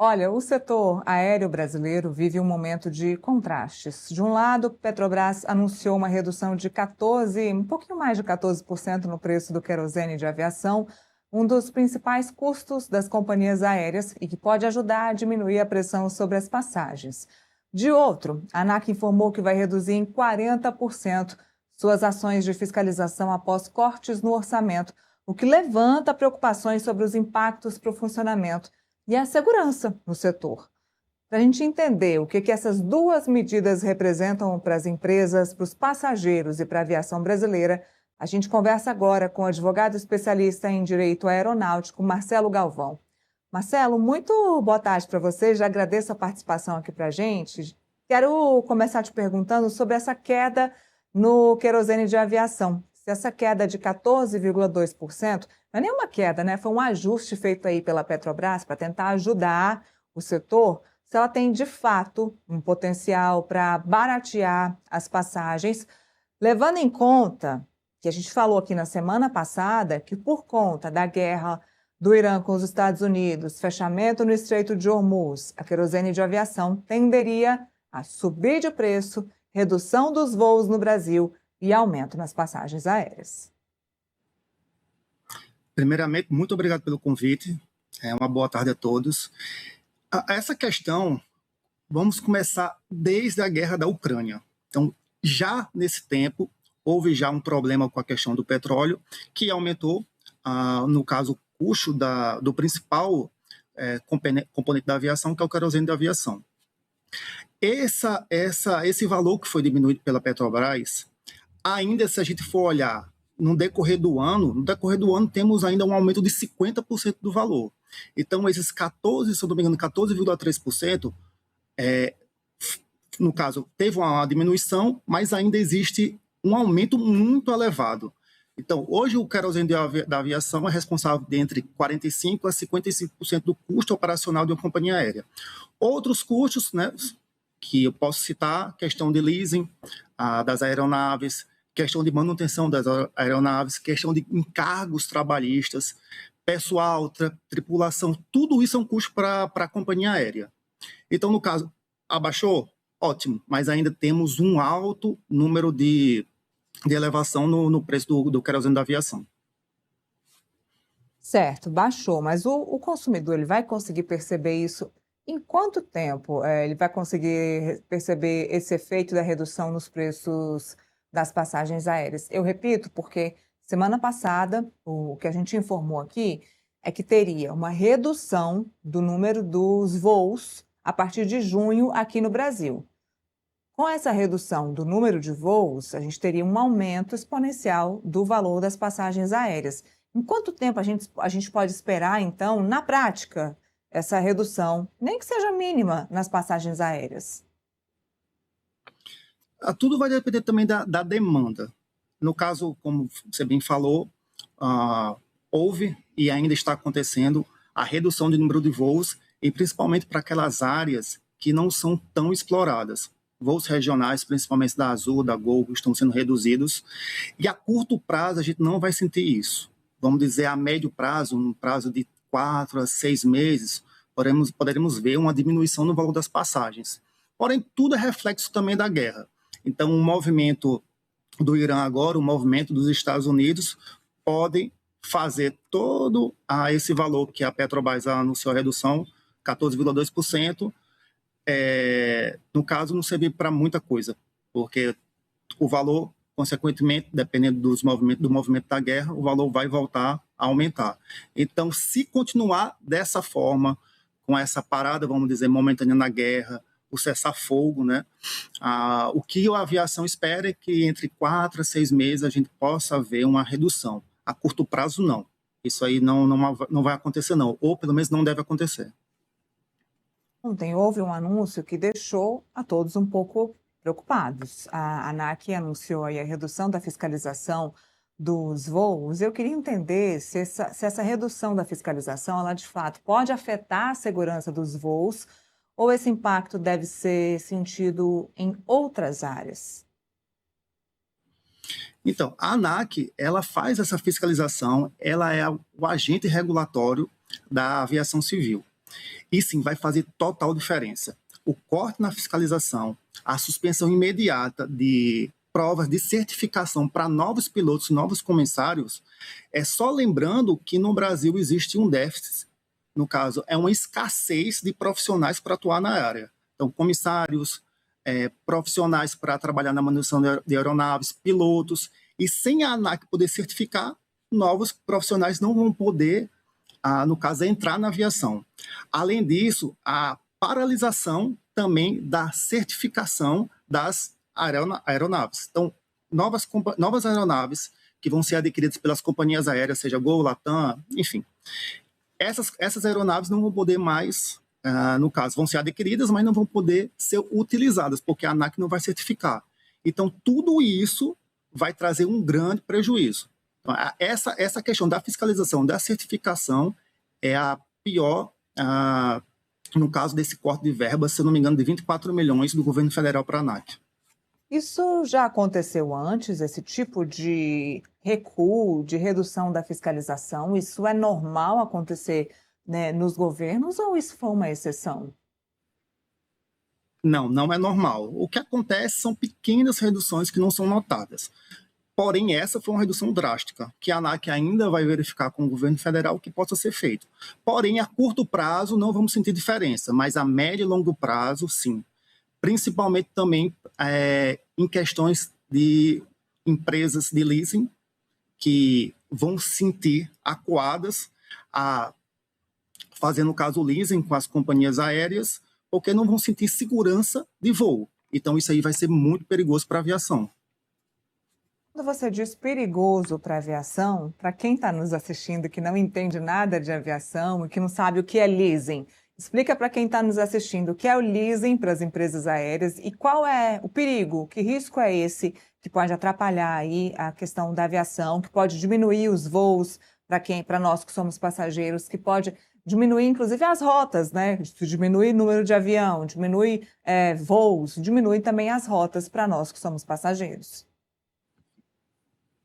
Olha, o setor aéreo brasileiro vive um momento de contrastes. De um lado, Petrobras anunciou uma redução de 14, um pouquinho mais de 14% no preço do querosene de aviação, um dos principais custos das companhias aéreas e que pode ajudar a diminuir a pressão sobre as passagens. De outro, a ANAC informou que vai reduzir em 40% suas ações de fiscalização após cortes no orçamento, o que levanta preocupações sobre os impactos para o funcionamento e a segurança no setor. Para a gente entender o que essas duas medidas representam para as empresas, para os passageiros e para a aviação brasileira, a gente conversa agora com o advogado especialista em direito aeronáutico, Marcelo Galvão. Marcelo, muito boa tarde para você, já agradeço a participação aqui para a gente. Quero começar te perguntando sobre essa queda no querosene de aviação. Se essa queda de 14,2%, não é nenhuma queda, né? Foi um ajuste feito aí pela Petrobras para tentar ajudar o setor, se ela tem de fato um potencial para baratear as passagens, levando em conta que a gente falou aqui na semana passada que por conta da guerra do Irã com os Estados Unidos, fechamento no Estreito de Hormuz, a querosene de aviação tenderia a subir de preço, redução dos voos no Brasil e aumento nas passagens aéreas. Primeiramente, muito obrigado pelo convite. Uma boa tarde a todos. Essa questão, vamos começar desde a guerra da Ucrânia. Então, já nesse tempo, houve já um problema com a questão do petróleo, que aumentou, no caso, o custo do principal componente da aviação, que é o querosene da aviação. Esse valor que foi diminuído pela Petrobras, ainda se a gente for olhar no decorrer do ano temos ainda um aumento de 50% do valor. Então, esses 14, se eu não me engano, 14,3%, no caso, teve uma diminuição, mas ainda existe um aumento muito elevado. Então, hoje o querosene da aviação é responsável de entre 45% a 55% do custo operacional de uma companhia aérea. Outros custos, né, que eu posso citar, questão de leasing das aeronaves, questão de manutenção das aeronaves, questão de encargos trabalhistas, pessoal, tripulação, tudo isso é um custo para a companhia aérea. Então, no caso, abaixou? Ótimo, mas ainda temos um alto número de elevação no preço do querosene da aviação. Certo, baixou, mas o consumidor ele vai conseguir perceber isso em quanto tempo? Ele vai conseguir perceber esse efeito da redução nos preços das passagens aéreas? Eu repito, porque semana passada o que a gente informou aqui é que teria uma redução do número dos voos a partir de junho aqui no Brasil. Com essa redução do número de voos, a gente teria um aumento exponencial do valor das passagens aéreas. Em quanto tempo a gente pode esperar, então, na prática, essa redução, nem que seja mínima, nas passagens aéreas? Tudo vai depender também da demanda. No caso, como você bem falou, houve e ainda está acontecendo a redução do número de voos, e principalmente para aquelas áreas que não são tão exploradas. Voos regionais, principalmente da Azul, da Gol, estão sendo reduzidos. E a curto prazo a gente não vai sentir isso. Vamos dizer, a médio prazo, um prazo de 4 a 6 meses, poderemos ver uma diminuição no valor das passagens. Porém, tudo é reflexo também da guerra. Então, o movimento do Irã agora, o movimento dos Estados Unidos, podem fazer todo esse valor que a Petrobras anunciou a redução, 14,2%, no caso, não servir para muita coisa, porque o valor, consequentemente, dependendo do movimento da guerra, o valor vai voltar a aumentar. Então, se continuar dessa forma, com essa parada, vamos dizer, momentânea na guerra, o cessar-fogo, né? O que a aviação espera é que entre 4 a 6 meses a gente possa ver uma redução. A curto prazo, não. Isso aí não vai acontecer, não. Ou, pelo menos, não deve acontecer. Ontem houve um anúncio que deixou a todos um pouco preocupados. A ANAC anunciou aí a redução da fiscalização dos voos. Eu queria entender se essa redução da fiscalização, ela de fato pode afetar a segurança dos voos ou esse impacto deve ser sentido em outras áreas? Então, a ANAC, ela faz essa fiscalização, ela é o agente regulatório da aviação civil. E sim, vai fazer total diferença. O corte na fiscalização, a suspensão imediata de provas de certificação para novos pilotos, novos comissários, é só lembrando que no Brasil existe um déficit, no caso, é uma escassez de profissionais para atuar na área. Então, comissários, profissionais para trabalhar na manutenção de aeronaves, pilotos, e sem a ANAC poder certificar, novos profissionais não vão poder, no caso, entrar na aviação. Além disso, a paralisação também da certificação das aeronaves. Então, novas aeronaves que vão ser adquiridas pelas companhias aéreas, seja Gol, Latam, enfim. Essas aeronaves não vão poder mais, no caso, vão ser adquiridas, mas não vão poder ser utilizadas, porque a ANAC não vai certificar. Então, tudo isso vai trazer um grande prejuízo. Então, essa questão da fiscalização, da certificação, é a pior, no caso desse corte de verba, se eu não me engano, de 24 milhões do governo federal para a ANAC. Isso já aconteceu antes, esse tipo de recuo, de redução da fiscalização? Isso é normal acontecer, né, nos governos ou isso foi uma exceção? Não, não é normal. O que acontece são pequenas reduções que não são notadas. Porém, essa foi uma redução drástica, que a ANAC ainda vai verificar com o governo federal o que possa ser feito. Porém, a curto prazo não vamos sentir diferença, mas a médio e longo prazo, sim. Principalmente também em questões de empresas de leasing, que vão se sentir acuadas a fazer, no caso, o leasing com as companhias aéreas, porque não vão sentir segurança de voo. Então, isso aí vai ser muito perigoso para a aviação. Quando você diz perigoso para a aviação, para quem está nos assistindo que não entende nada de aviação e que não sabe o que é leasing, explica para quem está nos assistindo o que é o leasing para as empresas aéreas e qual é o perigo, que risco é esse que pode atrapalhar aí a questão da aviação, que pode diminuir os voos para nós que somos passageiros, que pode diminuir inclusive as rotas, né? Isso diminui o número de avião, diminui voos, diminui também as rotas para nós que somos passageiros.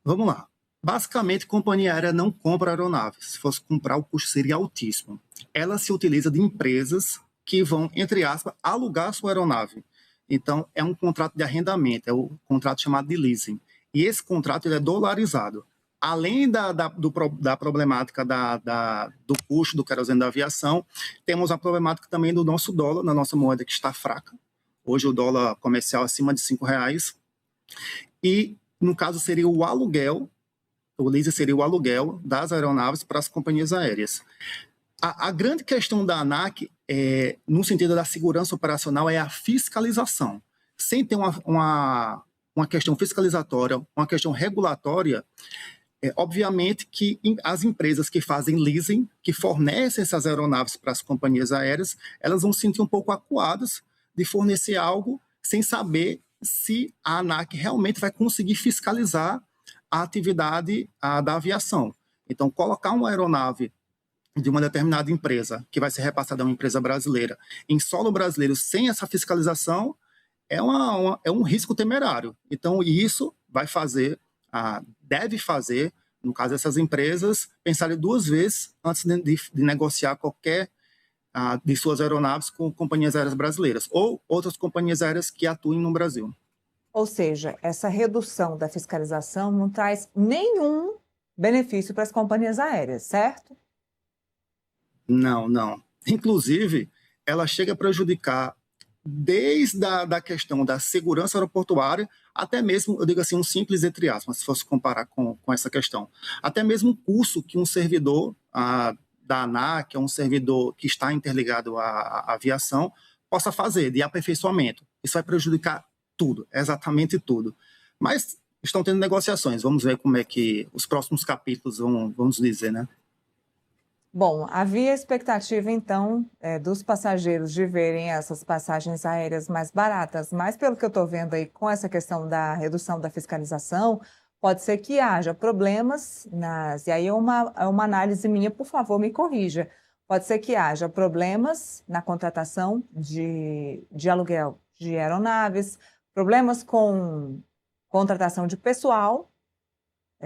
Vamos lá. Basicamente, companhia aérea não compra aeronaves. Se fosse comprar, o custo seria altíssimo. Ela se utiliza de empresas que vão, entre aspas, alugar a sua aeronave. Então, é um contrato de arrendamento, é o contrato chamado de leasing. E esse contrato ele é dolarizado. Além da problemática do custo do querosene da aviação, temos a problemática também do nosso dólar, na nossa moeda que está fraca. Hoje o dólar comercial acima de R$5. E, no caso, seria o aluguel. O leasing seria o aluguel das aeronaves para as companhias aéreas. A grande questão da ANAC, no sentido da segurança operacional, é a fiscalização. Sem ter uma questão fiscalizatória, uma questão regulatória, obviamente que as empresas que fazem leasing, que fornecem essas aeronaves para as companhias aéreas, elas vão se sentir um pouco acuadas de fornecer algo sem saber se a ANAC realmente vai conseguir fiscalizar a atividade da aviação. Então, colocar uma aeronave de uma determinada empresa, que vai ser repassada a uma empresa brasileira, em solo brasileiro, sem essa fiscalização, é um risco temerário. Então, isso vai fazer, deve fazer, no caso dessas empresas, pensarem duas vezes antes de negociar qualquer de suas aeronaves com companhias aéreas brasileiras ou outras companhias aéreas que atuem no Brasil. Ou seja, essa redução da fiscalização não traz nenhum benefício para as companhias aéreas, certo? Não, não. Inclusive, ela chega a prejudicar desde a questão da segurança aeroportuária, até mesmo, eu digo assim, um simples entre aspas, se fosse comparar com essa questão. Até mesmo o curso que um servidor da ANAC, um servidor que está interligado à aviação, possa fazer de aperfeiçoamento. Isso vai prejudicar tudo, exatamente tudo. Mas estão tendo negociações, vamos ver como é que os próximos capítulos vão nos dizer, né? Bom, havia expectativa, então, dos passageiros de verem essas passagens aéreas mais baratas, mas pelo que eu estou vendo aí com essa questão da redução da fiscalização, pode ser que haja problemas e aí é uma análise minha, por favor, me corrija. Pode ser que haja problemas na contratação de aluguel de aeronaves, problemas com contratação de pessoal,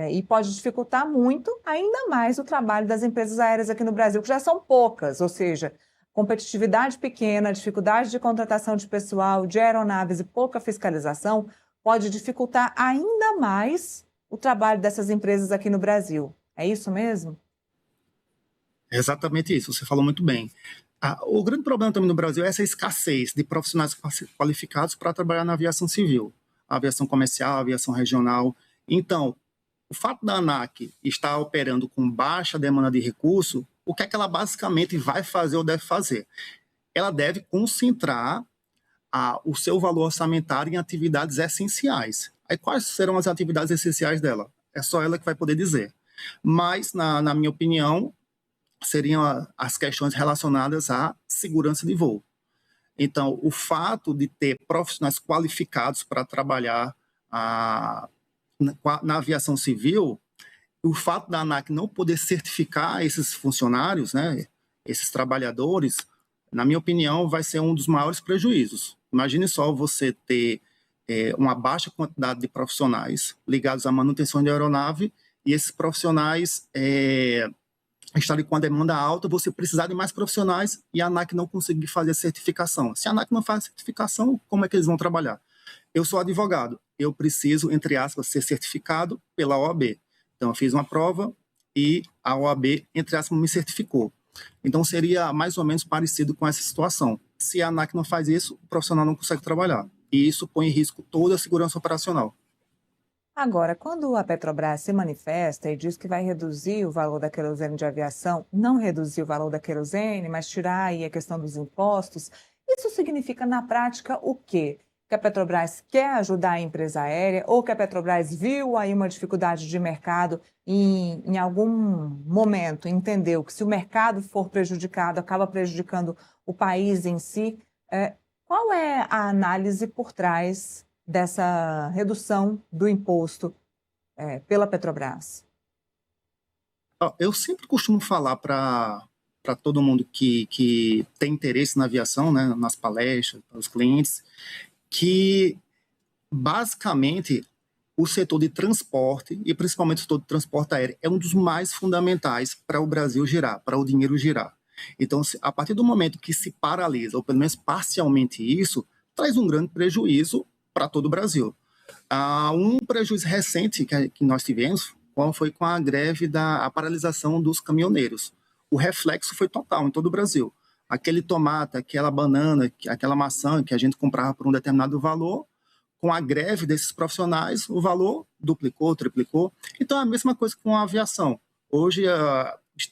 e pode dificultar muito, ainda mais, o trabalho das empresas aéreas aqui no Brasil, que já são poucas, ou seja, Competitividade pequena, dificuldade de contratação de pessoal, de aeronaves e pouca fiscalização pode dificultar ainda mais o trabalho dessas empresas aqui no Brasil. É isso mesmo? É exatamente isso, você falou muito bem. O grande problema também no Brasil é essa escassez de profissionais qualificados para trabalhar na aviação civil, a aviação comercial, a aviação regional. Então, o fato da ANAC estar operando com baixa demanda de recurso, o que é que ela basicamente vai fazer ou deve fazer? Ela deve concentrar o seu valor orçamentário em atividades essenciais. Aí, quais serão as atividades essenciais dela? É só ela que vai poder dizer. Mas, na minha opinião, seriam as questões relacionadas à segurança de voo. Então, o fato de ter profissionais qualificados para trabalhar na aviação civil, o fato da ANAC não poder certificar esses funcionários, né, esses trabalhadores, na minha opinião, vai ser um dos maiores prejuízos. Imagine só você ter uma baixa quantidade de profissionais ligados à manutenção de aeronave e esses profissionais estarem com a demanda alta, você precisar de mais profissionais e a ANAC não conseguir fazer a certificação. Se a ANAC não faz a certificação, como é que eles vão trabalhar? Eu sou advogado, eu preciso, entre aspas, ser certificado pela OAB. Então, eu fiz uma prova e a OAB, entre aspas, me certificou. Então, seria mais ou menos parecido com essa situação. Se a ANAC não faz isso, o profissional não consegue trabalhar. E isso põe em risco toda a segurança operacional. Agora, quando a Petrobras se manifesta e diz que vai reduzir o valor da querosene de aviação, não reduzir o valor da querosene, mas tirar aí a questão dos impostos, isso significa na prática o quê? Que a Petrobras quer ajudar a empresa aérea ou que a Petrobras viu aí uma dificuldade de mercado e em algum momento entendeu que se o mercado for prejudicado, acaba prejudicando o país em si. Qual é a análise por trás dessa redução do imposto pela Petrobras? Eu sempre costumo falar para todo mundo que tem interesse na aviação, né, nas palestras, para os clientes, que basicamente o setor de transporte, e principalmente o setor de transporte aéreo, é um dos mais fundamentais para o Brasil girar, para o dinheiro girar. Então, a partir do momento que se paralisa, ou pelo menos parcialmente isso, traz um grande prejuízo para todo o Brasil. Um prejuízo recente que nós tivemos foi com a greve a paralisação dos caminhoneiros. O reflexo foi total em todo o Brasil. Aquele tomate, aquela banana, aquela maçã que a gente comprava por um determinado valor, com a greve desses profissionais, o valor duplicou, triplicou. Então, é a mesma coisa com a aviação. Hoje,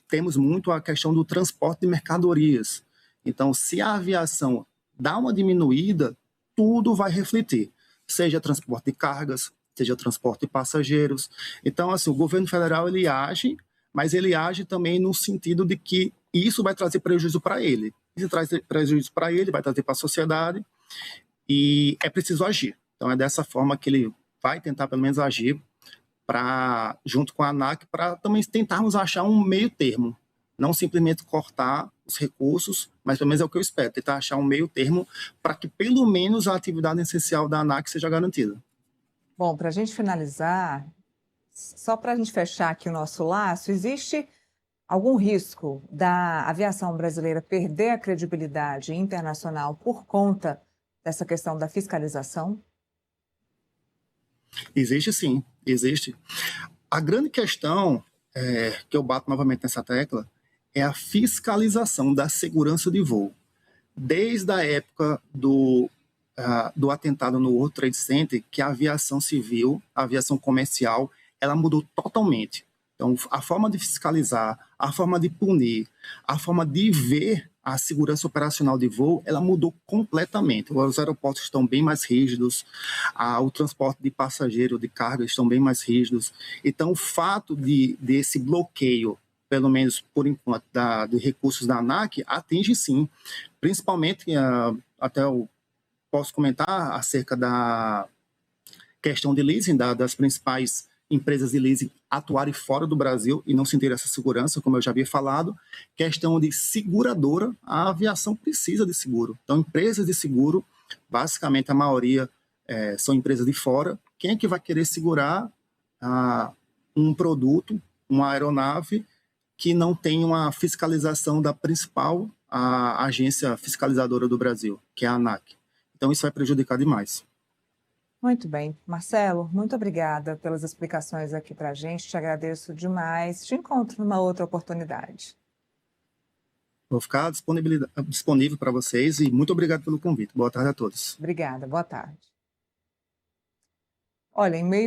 temos muito a questão do transporte de mercadorias. Então, se a aviação dá uma diminuída, tudo vai refletir, seja transporte de cargas, seja transporte de passageiros. Então, assim, o governo federal, ele age, mas ele age também no sentido de que isso vai trazer prejuízo para ele. E se traz prejuízo para ele, vai trazer para a sociedade, e é preciso agir. Então, é dessa forma que ele vai tentar, pelo menos, agir junto com a ANAC, para também tentarmos achar um meio termo. Não simplesmente cortar os recursos, mas pelo menos é o que eu espero, tentar achar um meio termo para que pelo menos a atividade essencial da ANAC seja garantida. Bom, para a gente finalizar, só para a gente fechar aqui o nosso laço, existe algum risco da aviação brasileira perder a credibilidade internacional por conta dessa questão da fiscalização? Existe sim, existe. A grande questão, que eu bato novamente nessa tecla, é a fiscalização da segurança de voo. Desde a época do atentado no World Trade Center, que a aviação civil, a aviação comercial, ela mudou totalmente. Então, a forma de fiscalizar, a forma de punir, a forma de ver a segurança operacional de voo, ela mudou completamente. Os aeroportos estão bem mais rígidos, o transporte de passageiro, de carga, estão bem mais rígidos. Então, o fato desse bloqueio, pelo menos por enquanto, de recursos da ANAC, atinge sim, principalmente, até eu posso comentar acerca da questão de leasing, das principais empresas de leasing atuarem fora do Brasil e não sentir essa segurança, como eu já havia falado. Questão de seguradora, a aviação precisa de seguro. Então, empresas de seguro, basicamente a maioria são empresas de fora. Quem é que vai querer segurar um produto, uma aeronave, que não tem uma fiscalização da principal a agência fiscalizadora do Brasil, que é a ANAC. Então, isso vai prejudicar demais. Muito bem. Marcelo, muito obrigada pelas explicações aqui para a gente. Te agradeço demais. Te encontro numa outra oportunidade. Vou ficar disponível para vocês e muito obrigado pelo convite. Boa tarde a todos. Obrigada. Boa tarde. Olha, em meio